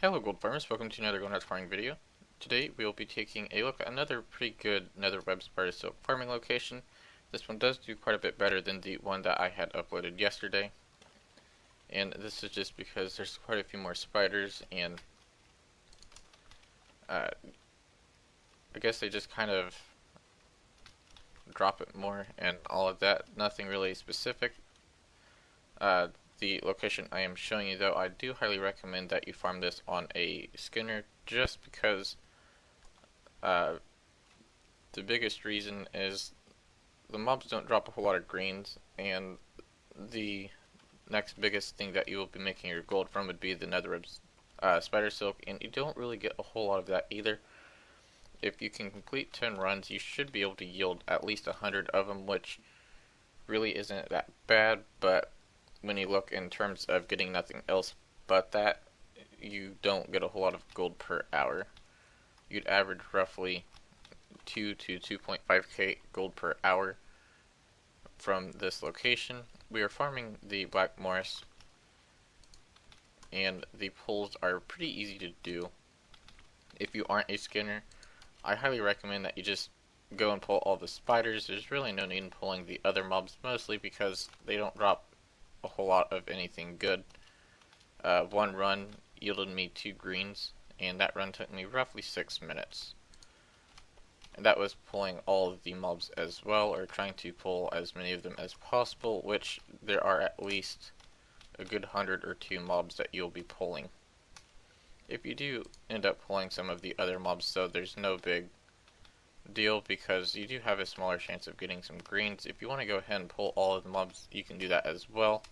Hello gold farmers, welcome to another Gold farming video. Today we will be taking a look at another pretty good Netherweb spider silk farming location. This one does do quite a bit better than the one that I had uploaded yesterday. And this is just because there's quite a few more spiders and I guess they just kind of drop it more and all of that. Nothing really specific. The location I am showing you though, I do highly recommend that you farm this on a skinner just because the biggest reason is the mobs don't drop a whole lot of greens, and the next biggest thing that you will be making your gold from would be the Netherweb spider silk, and you don't really get a whole lot of that either. If you can complete 10 runs, you should be able to yield at least 100 of them, which really isn't that bad, but when you look in terms of getting nothing else but that, you don't get a whole lot of gold per hour. You'd average roughly 2 to 2.5k gold per hour from this location. We are farming the Black Morris, and the pulls are pretty easy to do. If you aren't a skinner, I highly recommend that you just go and pull all the spiders. There's really no need in pulling the other mobs, mostly because they don't drop a whole lot of anything good. One run yielded me 2 greens, and that run took me roughly 6 minutes. And that was pulling all of the mobs as well, or trying to pull as many of them as possible, which there are at least a good 100 or 2 mobs that you'll be pulling. If you do end up pulling some of the other mobs though, there's no big deal because you do have a smaller chance of getting some greens. If you want to go ahead and pull all of the mobs, you can do that as well.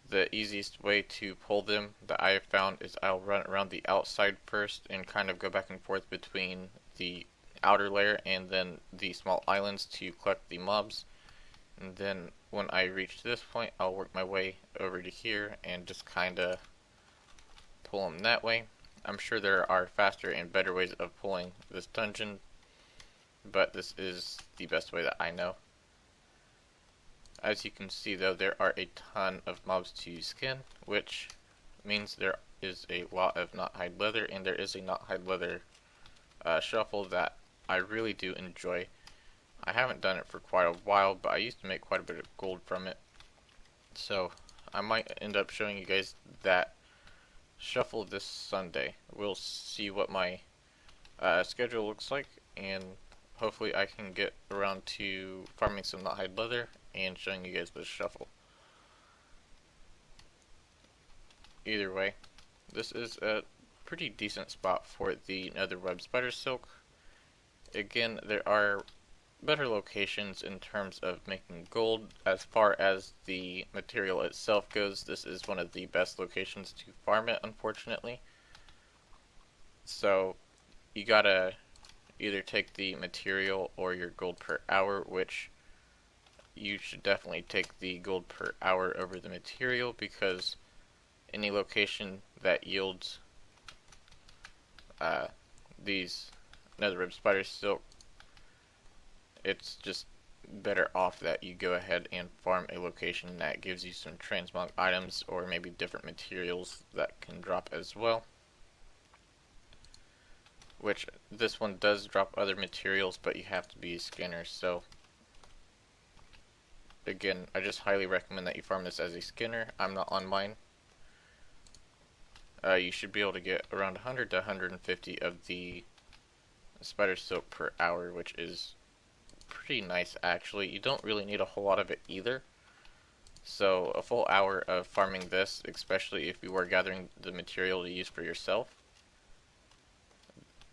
The easiest way to pull them that I have found is I'll run around the outside first and kind of go back and forth between the outer layer and then the small islands to collect the mobs. And then when I reach this point, I'll work my way over to here and just kinda pull them that way. I'm sure there are faster and better ways of pulling this dungeon, but this is the best way that I know. As you can see though, there are a ton of mobs to skin, which means there is a lot of not hide leather, and there is a not hide leather shuffle that I really do enjoy. I haven't done it for quite a while, but I used to make quite a bit of gold from it, so I might end up showing you guys that shuffle this Sunday. We'll see what my schedule looks like, and hopefully I can get around to farming some not hide leather and showing you guys this shuffle. Either way, this is a pretty decent spot for the Netherweb spider silk. Again, there are better locations in terms of making gold. As far as the material itself goes, this is one of the best locations to farm it, unfortunately. So you gotta either take the material or your gold per hour, which you should definitely take the gold per hour over the material, because any location that yields these Netherweb spider silk, it's just better off that you go ahead and farm a location that gives you some transmog items or maybe different materials that can drop as well. Which this one does drop other materials, but you have to be a skinner, so again, I just highly recommend that you farm this as a skinner. I'm not on mine. You should be able to get around 100 to 150 of the spider silk per hour, which is pretty nice actually. You don't really need a whole lot of it either. So a full hour of farming this, especially if you were gathering the material to use for yourself,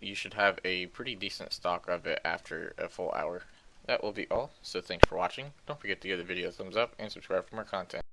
you should have a pretty decent stock of it after a full hour. That will be all, so thanks for watching. Don't forget to give the video a thumbs up and subscribe for more content.